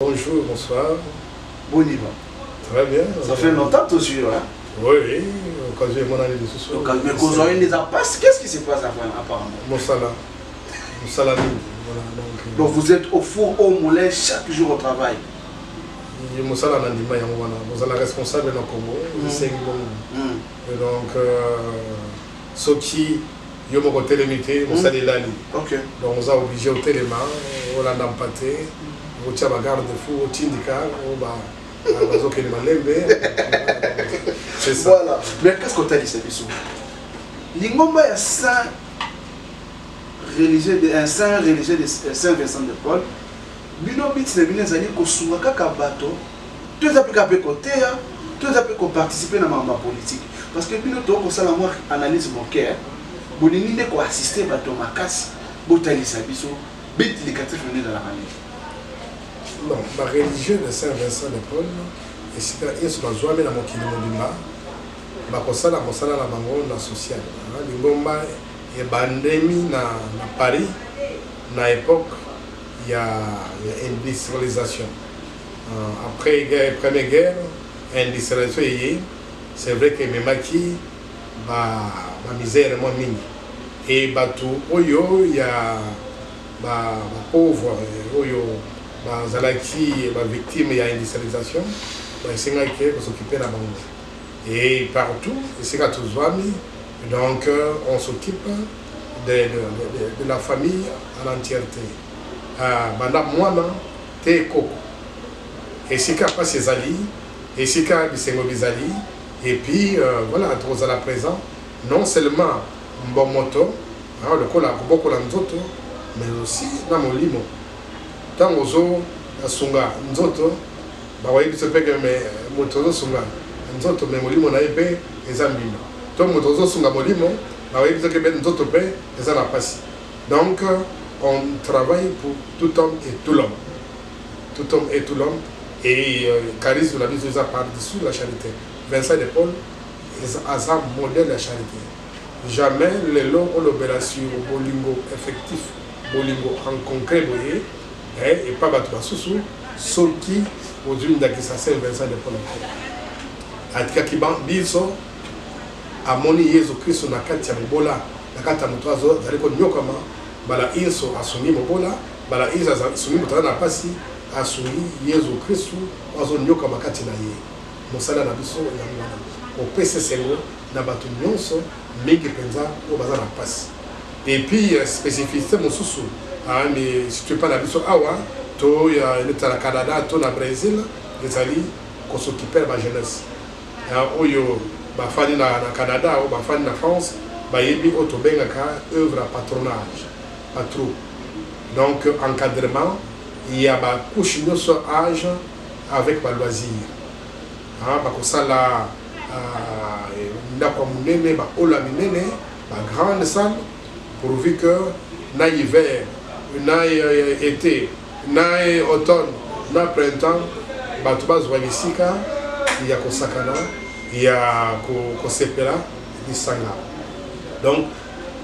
Bonjour, bonsoir. Bon niveau. Très bien. Ça fait longtemps que tu suis là. Oui, occasionnellement année de ce soir. Mais quand on a une des passes, qu'est-ce qui se passe apparemment? Moussala. Moussala. Donc vous êtes au four au moulin chaque jour au travail. Moussala Nandima Yangwana. Vous êtes responsable dans le Congo. Et donc, ce qui yo moko télémité, Moussala Lali. Ok. Donc on a obligé au téléma, on a empaté, on tient la garde de fou, au tindika, on va. C'est ça. Voilà. Mais qu'est-ce qu'on t'a dit, c'est bisou? L'ingomba est un saint religieux de Saint-Vincent de Paul. Bino bit c'est bien zali ko sunga kaka bato. Tous les appliqués à côté, tous les appliqués participer dans ma politique. Parce que bino to ko sala moi analyse mon cœur. Bolini ne ko assister bato makasi. Botali sa biso. Bit les quatre venus dans la année. Non, la religion de Saint-Vincent de Paul, et si il se doit jouer dans mon kilomètre, ma consala la bango social. L'ingomba est bandemi na Paris, na époque il y a industrialisation. Après la première guerre, industrialisation c'est vrai que mes maquis ma misère est moins minime. Et bateau oyo il y a pauvre oyo Zalaki est victime de l'industrialisation, c'est là qu'il faut s'occuper de la banque. Et partout, c'est là tous amis. Donc, on s'occupe de la famille en entièreté. Madame Moana, t'es coco. Et c'est qu'il n'y a pas ses alliés, et c'est qu'il y a des alliés. Et puis, voilà, tous à la présent, non seulement un bon moto, le cola, beaucoup d'anzoto, mais aussi dans mon limo. Tant aux eaux, à Sunga, Nzoto, bah oui, se fait que mes motos Sunga, Nzoto, mais Molimo n'a épée, et Zambino. Tant motos Sunga Molimo, bah oui, se fait que Nzoto paie, et ça n'a pas si. Donc, on travaille pour tout homme et tout l'homme. Tout homme et tout l'homme. Et Caris, on a vu ça par-dessous la charité. Vincent de Paul, est un modèle de la charité. Jamais les lots ont l'opération Bolingo effectif, Bolingo en concret, voyez. Et pas battre la sous ce qui aujourd'hui d'Akissa Saint-Vincent de Paul. Atika Kiban Biso a moni Yesu Christ na kati ya Mobola na kati ya mutwazo zaliko nyokama bala Yesu asungi Mobola bala Yesu asungi mutana na pasi asungi Yesu Christ wazo nyokama kati na ye mosala na biso ya mwana au PCCO na batu nyonso mingi penza o baza na pasi. Et puis spécificité mosusu. Mais si tu parles de l'Abisso Awa, tu es au Canada, tu es au Brésil, tu es qu'on s'occupe de la jeunesse. Tu es au Canada, tu es en France, tu es au œuvre à patronage. Patron. Donc, encadrement, il y a une couche de son âge avec le loisir. Parce que ça, il y a une grande salle, pourvu que dans l'hiver, na été, na automne, na printemps, batubaz walisika, il y a Kosakana, il y a Kosepela, Nisanga. Donc,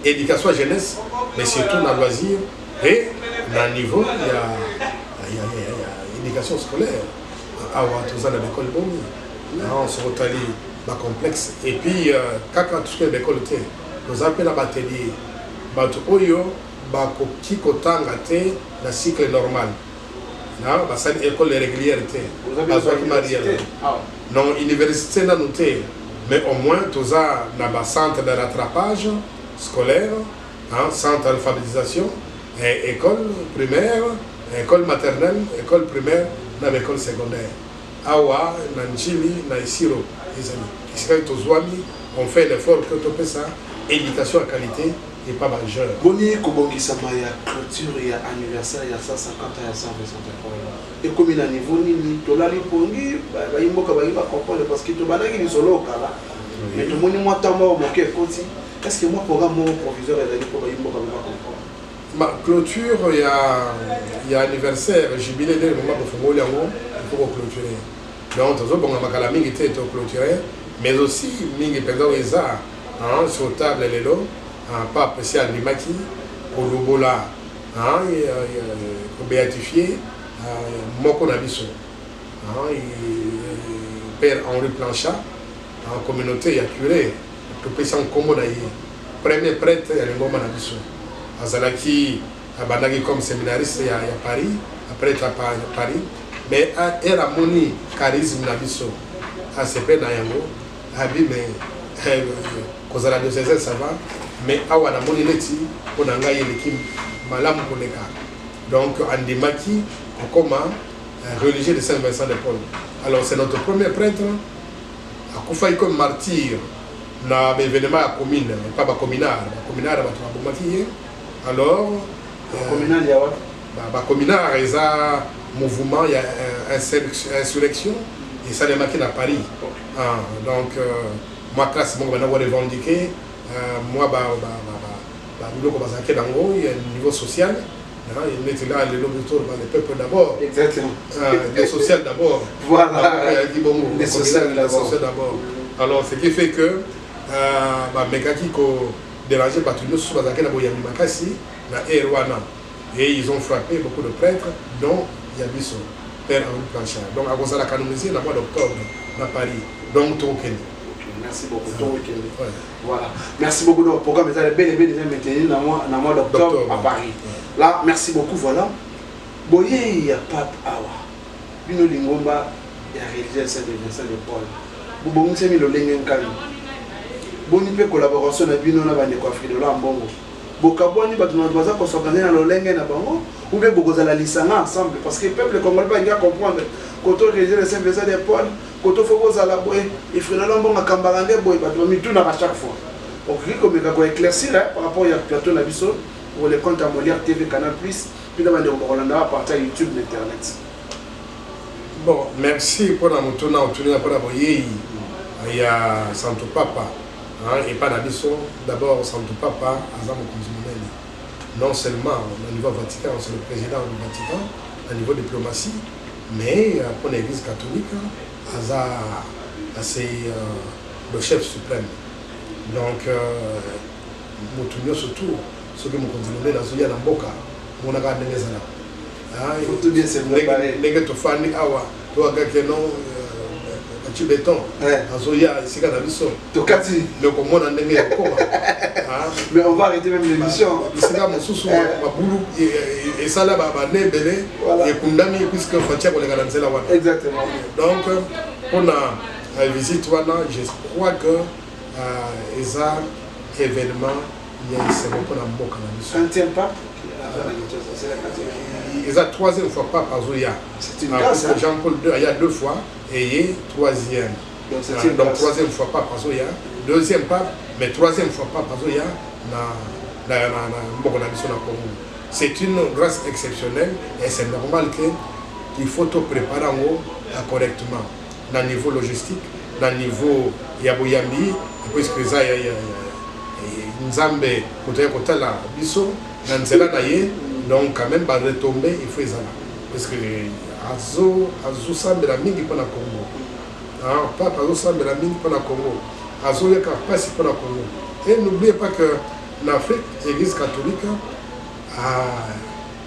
éducation à jeunesse, mais surtout dans le loisir et dans le niveau, il y a éducation scolaire. Avant tout ça, dans l'école Bomi, on se retrouve dans le complexe. Et puis, quand tu fais l'école, nous appelons la batterie, Batoyo. Qui kotanga te la cycle normal na ba sali école régulière te non université na noté mais au moins tous a na ba centre de rattrapage scolaire centre d'alphabétisation école primaire école maternelle école primaire na école secondaire awa na Njili na Isiro izali ici tous wami on fait l'effort que to pesa éducation à qualité et pas majeur. Boni Kobongisama ya clôture ya anniversaire ya 150 ans ya Saint-Vincent. Et comme il a niveau ni tolali pongi ba imboka ba comprendre parce que to banaki ni solo kala. Mais to moni moi tamba au moke koti. Est-ce que moi programme mon proviseur et dali ko ba imboka ba comprendre. Ma clôture il y a anniversaire jubilé de moment pour fongoli yango il faut clôturer. Donc tozo bonga makala mingi te to clôturer mais aussi mingi pendant les arts sur table les lots. Pas apprécié à Limaki, pour Lobola, pour béatifier, moko na biso père Henri Planchat en communauté ya curé topesa nkombo na ye premier prêtre ya lingomba na biso azalaki abandaki comme séminariste ya Paris prêtre à Paris mais era moni charisme na biso asepe na yango abi mais kozala diocèse ça va mais awa na moni neti mpona ngai eleki malamu koleka donc andimaki comme religieux de Saint-Vincent de Paul. Alors c'est notre premier prêtre a fait comme martyr dans l'événement à la commune, pas la communard, alors la communard il y a un mouvement, il y a une insurrection et ça les marqué à Paris. Donc moi classe bon on va revendiquer moi il y a un niveau social. Il était là, le peuple d'abord. Exactement. Le social d'abord. Voilà. Le social d'abord. Alors, ce qui fait que, Mekaki ko dérangé Batuno sous Bazaka Boyami Makasi, na Erwana. Et ils ont frappé beaucoup de prêtres, dont Yabiso, Père Henri Planchat. Donc, à cause de la canonisée, le mois d'octobre, à Paris. Donc, Tokeni. Merci beaucoup. Voilà. Merci beaucoup. Donc, pourquoi vous avez bel et bien maintenu dans le mois d'octobre à Paris. Là, merci beaucoup. Voilà. Boye, il y a Pape Awa. Bino Lingomba, il y a religieux Saint-Vincent de Paul. Vous avez mis le Lengen Kali. Vous avez fait collaboration avec Bino Nabane Coiffre de l'Ambongo. Vous avez fait qu'on s'organise dans le Lengen Nabango. Ou bien vous avez l'Alisana ensemble. Parce que le peuple congolais va comprendre. Quand on religieux de Saint-Vincent de Paul, quand on fait vos alabois, il faut que l'Ambongo a Kambarande, boy, vous avez mis tout à chaque fois. Donc, comme il a éclairci par rapport au plateau Nabiso. Pour les comptes à Molière TV Canal+, puis d'abord on a partir YouTube Internet. Bon, merci pour la montona autour pour la boyer. Il y a Santo Papa, et pas d'Abisso. D'abord Santo Papa, Azam Kouzmouneni. Non seulement au niveau Vatican, c'est le président du Vatican, au niveau diplomatie, mais pour l'Église catholique, c'est le chef suprême. Donc, Moutounio surtout. Ce que nous continuons dans ce cas, on a gardé les années. Il faut tout bien se préparer. Les gars, tu fais un awa, tu as gagné non, tu béton. Azoya, ici, quand on a vu ça. Tu as dit. Le commun en est mais on va arrêter même l'émission. Ici, là, mon sous ma boulou, et ça là, bah, né, belé, et Kundami, puisque Fatia, on les garde là. Exactement. Donc, on a visité, je crois que les événements. Il y a un 20e pape. Il y a troisième fois pape à Zoya. C'est une grâce. Jean-Paul II, il y a 2 fois et il est troisième. Donc troisième fois pape à Zoya, deuxième pape, mais troisième fois pape à Zoya c'est une grâce exceptionnelle et c'est normal qu'il faut tout préparer correctement. Dans le niveau logistique, dans le niveau Yabouyambi, puisque ça Nzambe kutaya kotala biso na nzela na ye donc quand même ba retomber il faut ezala parce que azo sambela mingi pona Congo papa azo sambela mingi pona Congo azo yaka pasi pona Congo et n'oubliez pas que l'Afrique église catholique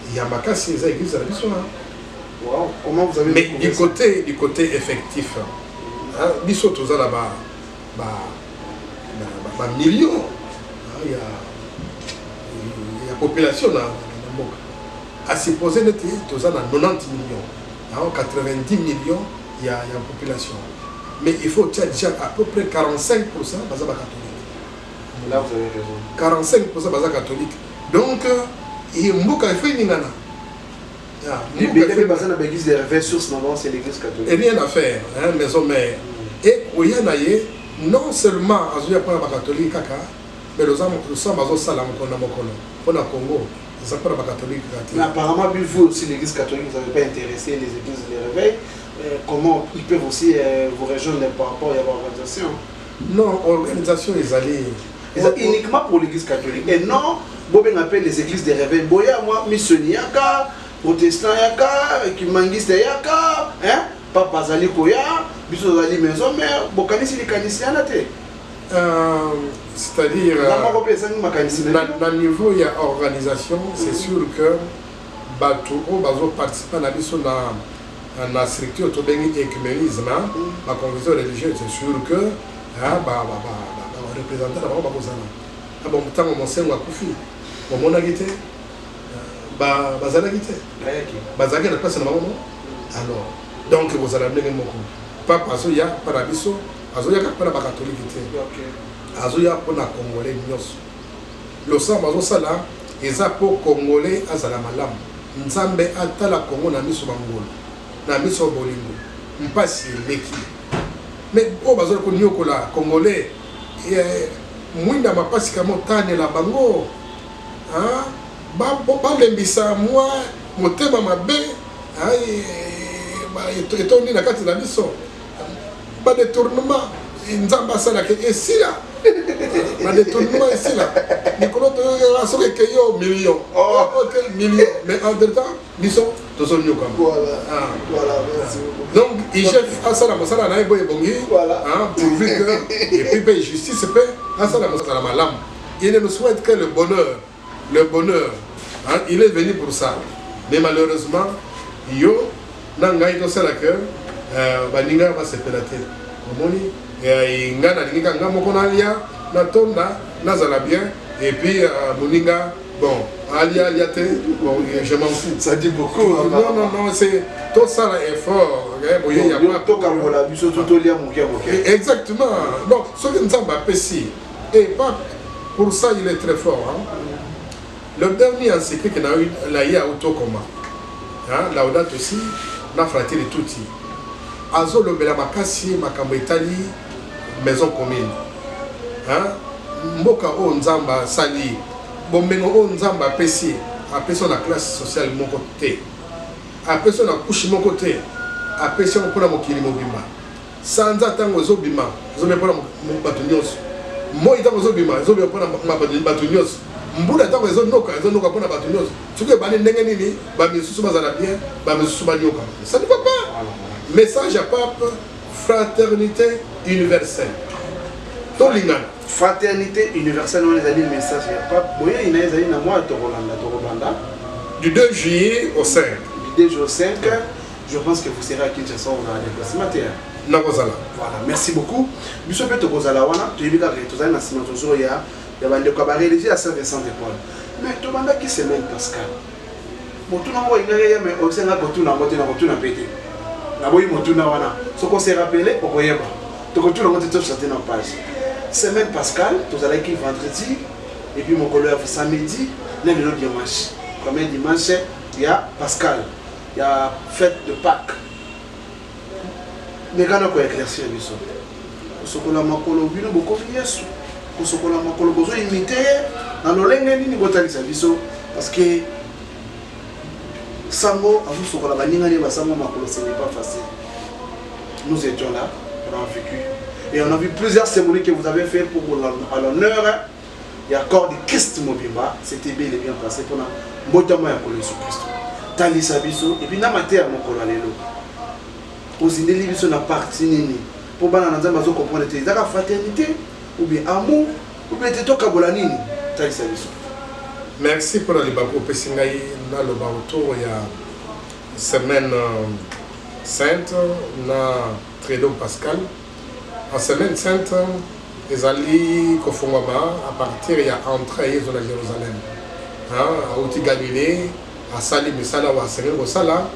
il y a makasi eza église la biso wow. Comment vous avez mais du côté effectif biso tozala ba millions. Il y a population là, à supposer que nous avons 90 millions, 90 millions, il y a une population. Mais il faut déjà à peu près 45% catholiques. Là vous avez raison. 45% catholiques. Donc, il y a beaucoup de choses. L'église des réveils sources, c'est l'église catholique. Et rien à faire, maison mère. Et il y a non seulement à Zoya pour la catholique, mais nous sommes à Salam pour le Congo. Nous sommes pas catholiques. Mais apparemment, vous aussi, l'église catholique, vous n'avez pas intéressé les églises des réveils. Comment ils peuvent aussi vous rejoindre par rapport à l'organisation? Non, l'organisation est allée. Uniquement pour l'église catholique. Et non, vous appelez les églises des réveils. Boya, moi, missionnaire, protestant, qui mangiste, Papa Zali Koya, Biso Zali Maison Mère, Bokanisi les canisiens. C'est-à-dire, dans le niveau il y a organisation, c'est sûr que bato oyo bazoparticipe na biso na structure tobengi écuménisme baconfession religieuse. C'est sûr que représentant na bango bakozala bon ntango monsengo akufi bomonaki te bazalaki te bazalaki na place na bango. Alors donc bozala ndenge moko papa azoya mpa na biso azoyaka mpa na bakatolike te azoya mpo na congolais nyonso losambo azosala eza mpo congolais azala malamu nzambe atala kongo na miso bangolo na miso bolingo mpasi eleki mais oyo bazali koniokola congolais mwinda mapasi kamotanela bango balembisa mwa motema mabe etondi na kati na biso badetournement nzambe asalaka esila badetournement esila likolo soki eke yo million mais entre temps biso tozonyokama. Donc IGF asala mosala na ye boye ebongi pourvu que et puis mpe justice mpe asala mosala malamu. Il ne nous souhaite que le bonheur il est venu pour ça mais malheureusement yo na ngai tosala que baninga basepela te omoni nga nalingi kanga moko nalia natonda nazala bien et puis moninga bon alia te bon je m'en fous. Ça dit beaucoup. Non c'est tout ça effort boye ya moi to kamola biso to lia mokia. Exactement. Donc ce que nzamba apesi et pas pour ça il est très fort le dernier encyclique na la ya autocoma Laudato aussi na Fratelli Tutti azolobela makasi makambo etali maison commune mboka o nzamba sali bomengo o nzamba apesi na classe sociale moko te apesi na couche moko te apesi mpona mokili mobimba sanza ntango ezobima ezobima mpona bato nyonso moi ntango ezobima ezobima mpona bato nyonso mbula ntango ezonoka mpona bato nyonso soki ebani ndenge nini bamisusu bazala bien bamisusu banyoka. Ça ne va pas. Message à pape, fraternité universelle. Tolingana. Fraternité universelle, on les a dit message à pape. Boya ina ezali na moi Torolanda. Du 2 juillet au 5. Du 2 juillet au 5, je pense que vous serez à Kinshasa, on va déplacer matin. Nakozala. Voilà, merci beaucoup. Biso pe tokozala wana, toyebika ke tozali na sima tozo ya bande ko ba réaliser à Saint-Vincent de Paul. Mais tobanda ki semaine Pascal. Motuna ngo ingaya mais osenga kotuna ngote na kotuna pété. Na boyi motuna wana. Soko se rappeler okoyeba. Tokotuna ngote to chanter na page. Semaine Pascal, tozala ki vendredi et puis mon collègue samedi, lundi le dimanche. Comme dimanche, il y a Pascal. Il y a fête de Pâques. Mais quand on a éclairci le biso, kosokola makolo bino boko yesu, kosokola makolo bozo imiter na lolenge nini botalisa biso parce que sango azu sokola baninga ne basango makolo ce n'est pas facile. Nous étions là, on a vécu et on a vu plusieurs cérémonies que vous avez fait pour à l'honneur. Il y a corps de Christ Mobimba, c'était bel et bien passé pour la motama ya kolo Jésus Christ. Talisa biso et puis na mater mokolo lelo. Ozindeli biso na parti nini pour bana na nzamba zo comprendre te ezaka fraternité ou bien amour ou bien te toka bola nini talisa biso. Merci pour le bako pesingai na lo autour ya semaine sainte na Trédom Pascal. En semaine sainte ezali kofungwama à partir ya entrée yezo na Jérusalem. Auti Galilée asali misala wa sengel ko sala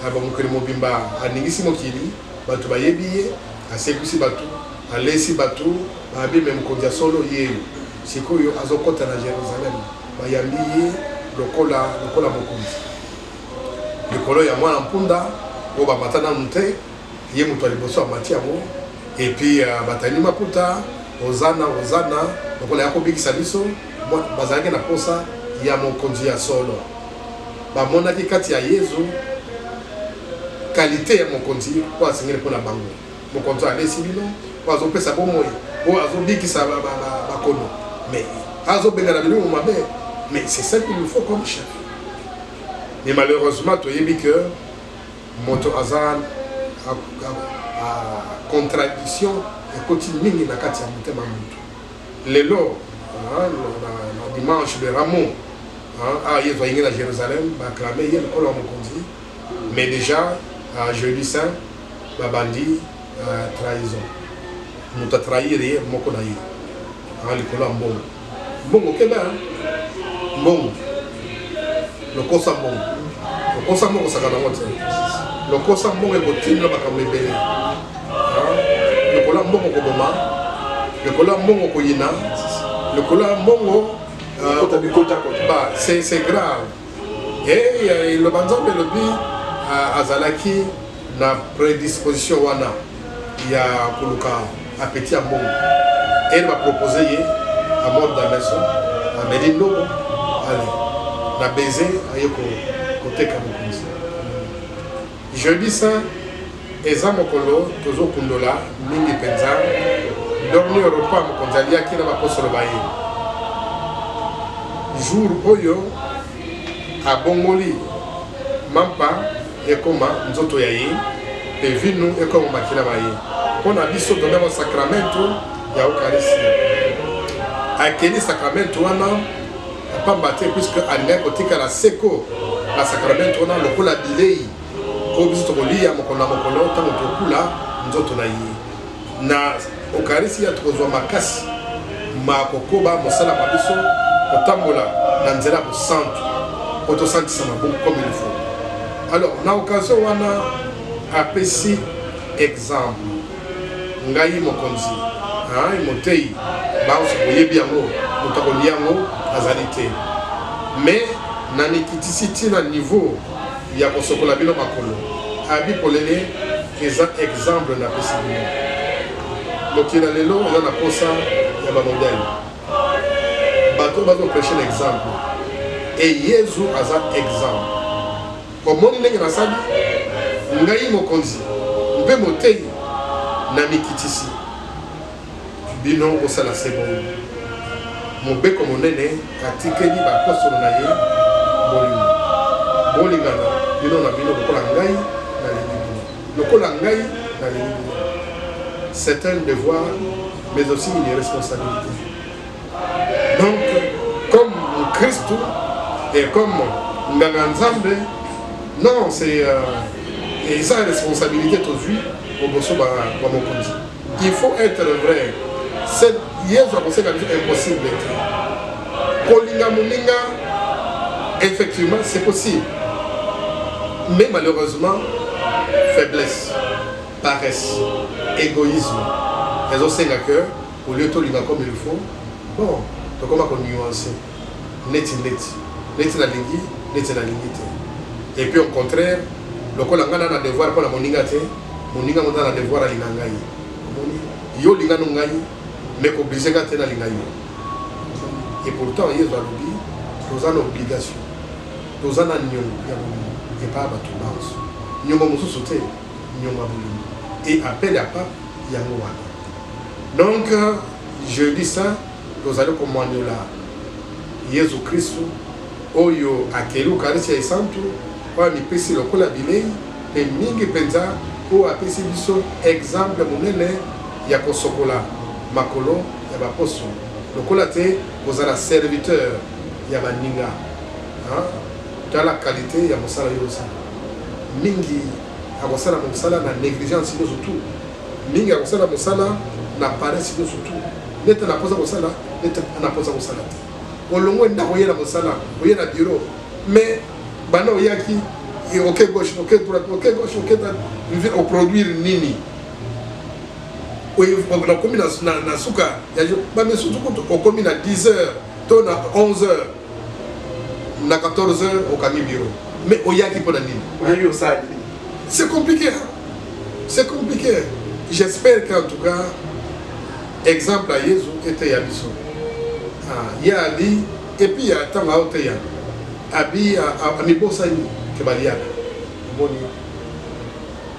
abamukeli mobimba aningisi mokili bato bayebi ye asekisi bato alesi bato babi même kondia solo ye sikoyo azokota na Jérusalem bayambi ye lokola mokonzi likolo ya mwana mpunda o bamata nanu te ye moto aliboso amati yango et puis batani maputa ozana lokola ya kobikisa biso bazalaki na posa ya mokonzi ya solo bamonaki kati ya Yesu qualité ya mokonzi po asengeli mpona bango mokonzi alesi bino po azopesa bomoi po azobikisa bakono mais azobengana biloko mabe mais c'est ça qu'il nous faut comme chef. Mais malheureusement toyebi que moto aza a contradiction ekoti mingi na kati ya motema moto lelo na dimanche de Ramon ils ont été à Jérusalem, acclamé, il y a le colon Mokondi. Mais déjà, jeudi saint, Babandi, trahison. Nous avons trahi, nous avons trahi. Le colon Mbongo. Mbongo, qu'est-ce que c'est? Mbongo. Le Kosa Mbongo. Le Kosa Mbongo, c'est le Kosa Mbongo est continué à me le colon Mbongo Koboma. Le colon Mbongo Koyina. Le colon Mbongo. C'est grave. Et le banzan de l'obi à Zalaki na prédisposition wana il y a Kuluka à petit à Mbongo. Et il m'a proposé à mort dans la maison à Medine Lobo. Allez, na baiser à Yoko côté Kamukunzi. Jeudi saint, Eza Mokolo, Tozo Kundola, Mingi Penza, dormi au repas Mokonzalia qui n'a pas posé le bail. Jour Oyo, à Bongoli, Mampa, et comme Nzoto Yaye, et Vinu, et comme Makina Baye. On a dit que dans le sacramento, il y a Eucharistie. À quel sacramento, on a pas battu, puisque à l'époque, à la seco, la sacramento, on a le coup la bilei. Au biso tokolia mokolo mokolo tango tokula nzoto na ye na Eucharistie ya tokozwa makasi makokoba mosala mabiso kotambola na nzela ko santo poto santisa mabuku comme il faut. Alors na occasion wana apesi exemple ngai mokonzi imotei baoso koyebi yango motokolia yango azali te mais na nikitisi na niveau ya kosokola bino makolo abi polele eza exemple na pesi bino mokila lelo eza na posa ya bamodele bato bazoprêche na exemple e yezu aza exemple omoni ndenge nasali ngai mokonzi mpe motei na mikitisi bino kosala se bongo mobeko monene atikeli bapostolo na ye bolimo bolingana bino na bino lokola ngai na lingi bino lokola ngai na lingi bino c'est un devoir mais aussi une responsabilité. Donc comme Christ et comme Nganganzambe, non c'est et ça responsabilité aujourd'hui au bosso bamokonzi. Il faut être vrai. C'est hier je pensais que c'est impossible. Kolinga moninga effectivement c'est possible. Mais malheureusement, faiblesse, paresse, égoïsme, elles ont cinq à cœur, au lieu de tout comme il faut. Bon, donc comment on nuance? Net na lingi, net na lingite. Et puis au contraire, le col a un devoir pour la moningate, moninga a un devoir à l'inangaï. Yo linganungaï, mais qu'obligé à tenir l'ingaï. Et pourtant, il y a nous avons une obligation. Nous avons une et pas à tout bas. Nous avons sauté, nous avons et appel à pas, il y a donc, je dis ça, nous allons commander là. Jésus Christ, Oyo, Akelu, Karisha et Santo, Oya Mipesi, le Kolabile, et Mingi Penza, ou Apesi Biso, exemple, Mounene, Yako Sokola, Makolo, Yabaposo. Le Kolate, vous avez un serviteur, Yabaninga. Dans la qualité, il y a Moussala Yosa. Mingi, Agosala Moussala, la négligence, surtout. Mingi, Agosala Moussala, la paresse, surtout. Neta na posa Moussala, neta na posa Moussala. On le voit dans la Moussala, on y a le bureau. Mais, Bano Yaki, ok gauche, ok droite, ok gauche, ok droite, on produire Nini. On a commis na Souka, mais surtout on commis à 10h, à 11h. Na 14h au Camille Bureau. Mais au Yaki pour la ligne. C'est compliqué. C'est compliqué. J'espère qu'en tout cas, exemple à Jésus était Yabiso. Il y a Ali, et puis il y a Tama Oteya. Abi à Mibosani, Kebaliak.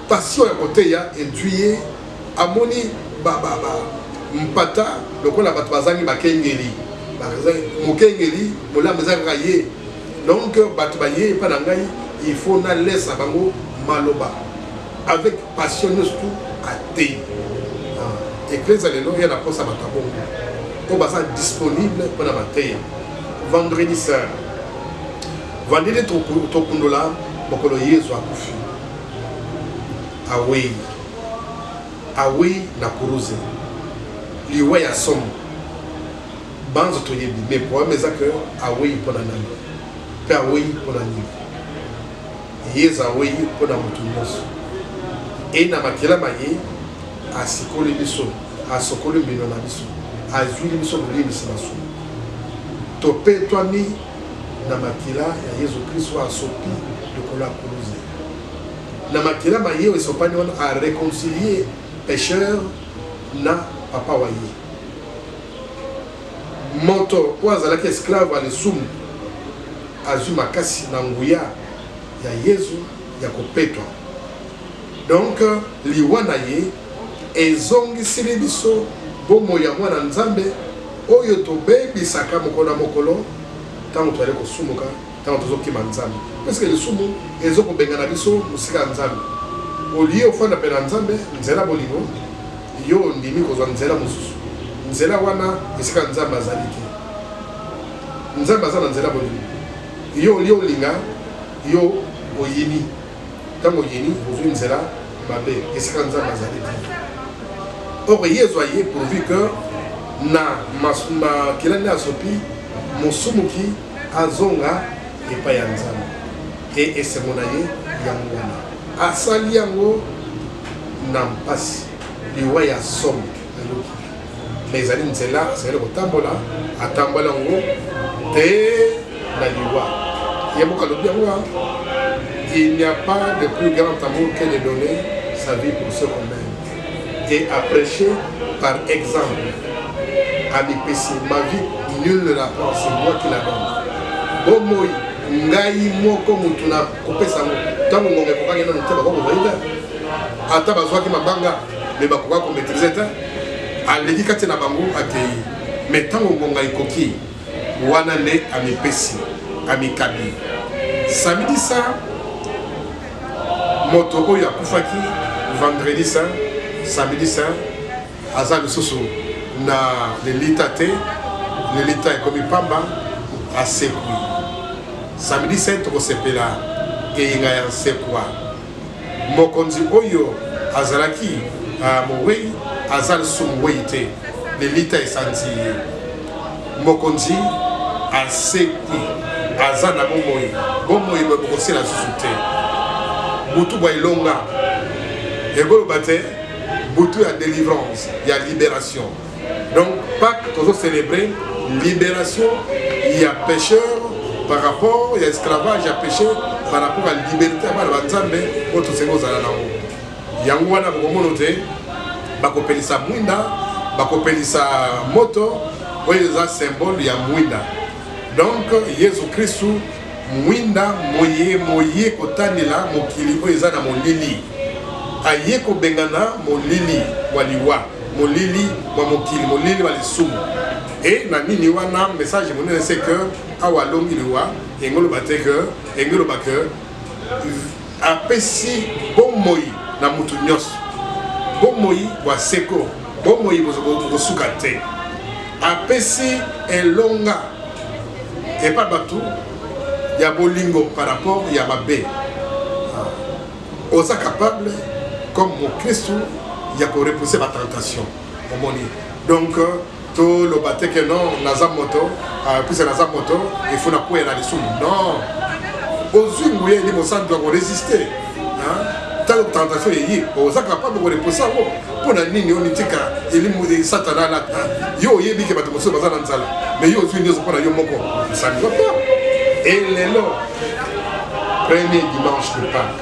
Passion à côté, induit à Moni Baba Mpata, le coup la Batwazani Bakengeli. Mokengeli, Mola Mezakaye. Donc, Batbaye, Panangaï, il faut na laisser à Bango Maloba. Avec passion, surtout à Té. Et que les allélos, il y a la poste à Batabongo. Au bassin disponible pour la matin. Vendredi saint, Vandele tokundola mokolo Yesu akufi. Awei na kuruze. Liwa ya somo. Banzo toyebi. Mais pour eux, que awei pona nani. Pe awei pona nani. Yesu awei pona mutunyoso. Et na makila maye asikoli biso, asokoli mbino na biso. Azwili biso buli biso. Topé toi mi na makila ya Yesu Kristo asopi lokola kuruze. Na makila maye esopani wana a réconcilier pécheur na papa waye. Moto wazalaki esclave alisumu azwi makasi na nguya ya Yesu ya kopetwa. Donc liwana ye ezongisili biso bomo ya mwana nzambe oyo tobebisaka mokolo na mokolo tango toali kosumuka tango tozokima nzambe. Parce que lisumu ezokobengana biso musika ya nzambe. Olie ofanda pe na nzambe nzela bolingo yo ndimi kozwa nzela mosusu. Nzela wana esika nzambe azali te. Nzambe azala nzela bolingo. Yo olie olinga yo oyini. Tango yini ozwi nzela mabe esika nzambe azali te. Or Yesu aye pourvu que na makilani asopi mosumuki azonga epai ya nzambe e esemona ye yango wana asali yango na mpasi liwa ya somo eloki mais ezali nzela azali kotambola atambola yango te na liwa ye moko alobi yango il n'y a pas de plus grand amour que de donner sa vie pour ceux qu'on aime et à prêcher par exemple. Amipesi, ma vie, nul ne la prend, c'est moi qui la donne. Bon moi, ngai moko mutuna kopesa ngo. Tango ngonge kokaki na nteba ko baida. Ata bazwa ki mabanga, me bakoka ko maîtriser ta. Aleki kati na bango akei. Mais tango ngonga ikoki, wana ne amipesi, amikabi. Samedi ça, moto oyo akufaki, vendredi ça, samedi ça, azali soso. Na lelita te lelita ekomi pamba asekwi samedi saint tokosepela eyinga ya nsekwa mokonzi oyo azalaki mowei aza lisumu wei te lelita esanzi ye mokonzi asekwi aza na bomoi bokosila susu te butu bwa ilonga egoloba te butu ya délivrance ya libération. Donc, Pâques, nous célébrer libération, il y a pécheur par rapport, il y a esclavage, il y a péché par rapport à la liberté. Il y a un wana bomonote, bakopelisa mwinda, bakopelisa moto, oyo eza symbole ya mwinda. Donc, Yesu Kristu mwinda moye kotanela mokili oyo eza na molili. Aye ko bengana molili waliwa. Molili wa mokili molili wa lisumu et na nini wana message monene c'est que awalongi liwa engolo bateke engolo bake apesi bomoi na mutu nyos bomoi wa seko bomoi bozo sukate apesi elonga et pas batu ya bolingo par rapport ya babe osa capable comme mon Christ il y a pour repousser ma tentation. Donc, tout le bâté que non, Nazamoto, puis c'est Nazamoto, il faut n'a pas les sous. Non. Aux yeux, les gens doivent résister. Tant que tentation est y, aux capables de repousser. Pour la ligne, on dit qu'il est Satan là. Yo, il y a des gens qui sont dans la salle. Mais yo, ils ne sont pas dans le moko. Ça ne va pas. Et les lots, premier dimanche de Pâques.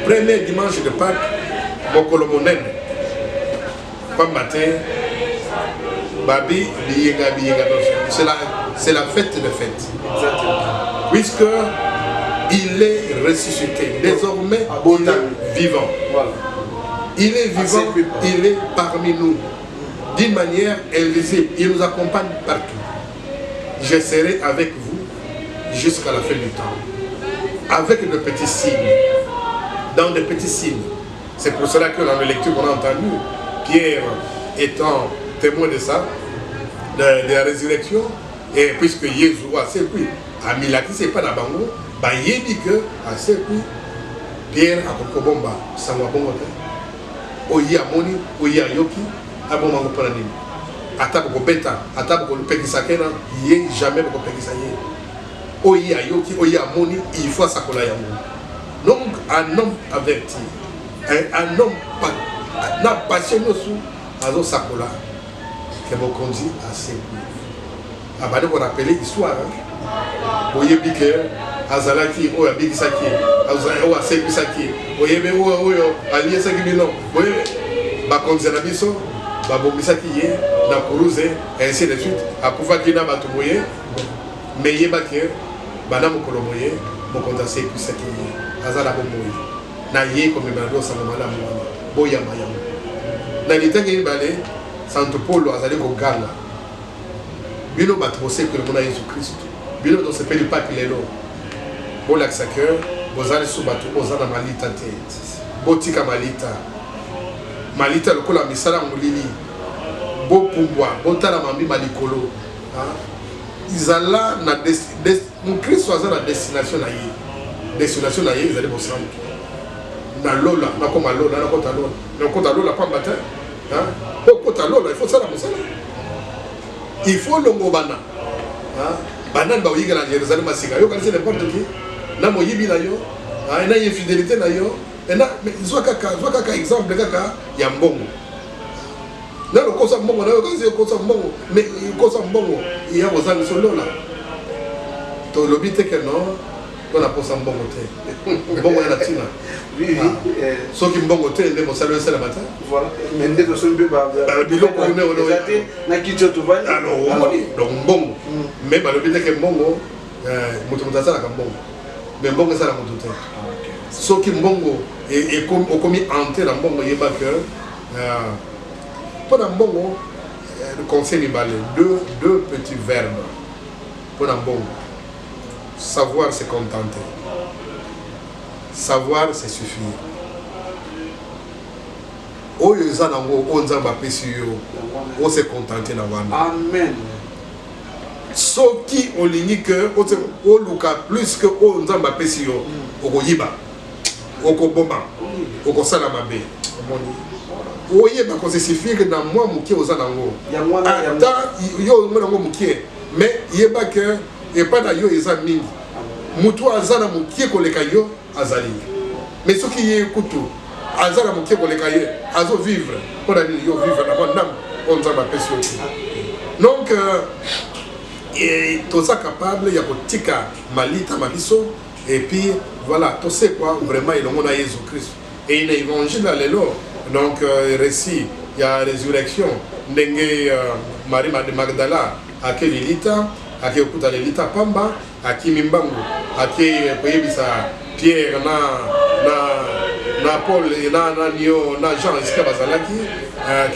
Premier dimanche de Pâques. Mokolo monene pambate babi biyenga c'est la fête de fête puisque il est ressuscité désormais il est vivant il est vivant il est parmi nous d'une manière invisible il nous accompagne partout je serai avec vous jusqu'à la fin du temps avec de petits signes dans de petits signes. C'est pour cela que dans la lecture qu'on a entendue, Pierre étant témoin de ça, de la résurrection, et puisque Jésus a servi, amilaki c'est pas na bango ba yebi que asekui Pierre akokobomba sango bongo te oyi amoni oyi ayoki aboma ngo pona nini ata ko beta ata ko pekisa kena ye jamais ko pekisa ye oyi ayoki oyi amoni il faut sakola yango donc un homme averti un homme na passionné sous azo sakola que mokonzi asekui abane ko rappeler histoire oyebi que azalaki oyo abikisaki oyo asekisaki oyebe oyo aliyesaki bino oyebe bakonzi na biso babombisaki ye na kuruze ainsi de suite akufaki na bato boye me yebaki bana mokolo boye mokonzi asekisaki ye aza na bomoi na ye komemela bilosanga malamu wana boyamba yango na litenge mibale santo paulo azali koganga bino bato bosekele mona yesu kristo bino tosepeli papi lelo bolakisa ke bozali so bato oza na malita te botika malita lokola misala molili bopumbwa botala mambima likolo izala na mokristo aza na destination na ye ezali bosantu na lola nakoma lola nakota lola pamba te okota lola ifo sala mosala ifo longo bana banani baoyika na Jérusalem masika yo kanisi n'importe qui na moyibi na yo na infidélité na yo zwa kaka exemple kaka ya mbongo na lokosa mbongo na yo kanisi yokosa mbongo mais yokosa mbongo ya kozanga solola tolobi te ke non tona posa mbongo te mbongo ya na ntina soki mbongo te nde mosala osalama te biloko donc mbongo mais balobi te ke mbongo moto asalaka mbongo mais mbongo esala moto te soki mbongo okomi ante na mbongo yeba ke mpo na mbongo conseil mibale deux petits verbes mpo na mbongo savoir se contenter savoir se suffire oyo eza nango oyo nzambe apesi yo ose contenter na wana amen soki olingi ke oluka plus que oyo nzambe apesi yo okoyiba okoboma okosala mabe oyeba kosesifire na mwa mokie oza nango ata yo ngo nango mokie mais yeba ke epa na yo eza mingi mutu aza na mokie koleka yo azali mais soki ye kutu aza na mokie koleka ye azo vivre mpona nini yo vivre na bandambo oyo nzambe apesi yo te donc toza capable ya kotika malita mabiso et puis voilà tose quoi vraiment elongo na Yesu Christ et na évangile ya lelo donc récit ya résurrection ndenge Marie de Magdala ake lilita ake okuta lilita pamba akimi mbangu ake koyebisa Pierre na Paul na Nio na Jean esika bazalaki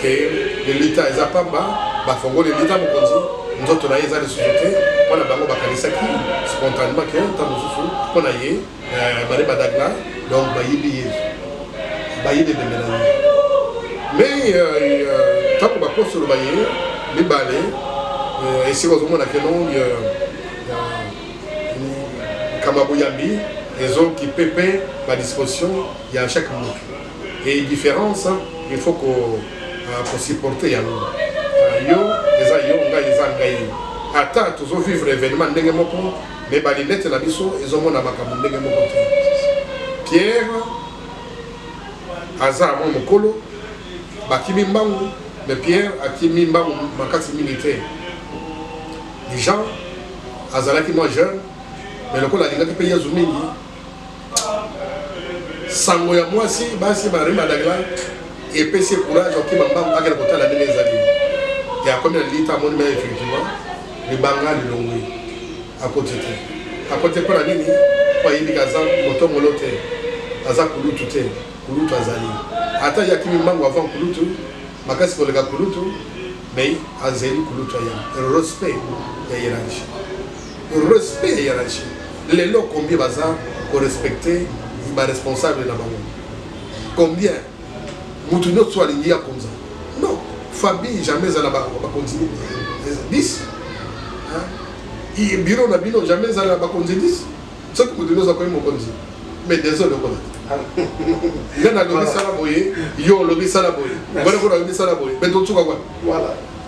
ke lilita eza pamba bafongoli lilita mokonzi nzoto na ye eza lisusu te mpona bango bakanisaki spontanément ke ntango mosusu mpona ye Marie Badagla donc bayibi Yesu bayibi ebembe na ye mais ntango bapostolo baye mibale esika ozomona ke non kamabu yambi ezokipe mpe badisposition ya chaque motu et différence il faut kosupporte yango yo eza yo ngai eza ngai ata tozovivre événement ndenge moko mais balinete na biso ezomona makambo ndenge moko te Pierre aza amo mokolo bakimi mbangu mais Pierre akimi mbangu makasi mingi te Jean azalaki moi jeune mais lokola alingaki mpe yezu mingi sango ya mwasi basi Marie Magdala epesi courage okima mbangu akende kotala ndenge ezali ya komi na lita amoni me effectivement libanga lilongwe akote te akote mpona nini po ayebika aza motongolo te aza kulutu te kulutu azali ata yakimi mbangu avant kulutu makasi koleka kulutu mais azali kulutu aya respect ya hiérarchie respect ya hiérarchie lelo combien baza korespecte baresponsable na bango combien mutu nyonso alingi ya komza non famille jamais ezala bakontinue 10 bino na bino jamais ezala bakonzi 10 soki moto nyonso akoyi mokonzi mais désolé okola nga nalobi sala boye yo olobi sala boye ngona ko nalobi sala boye mais totsuka kwa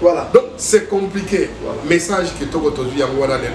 voilà donc c'est compliqué message kitoko tozwi yango wana lelo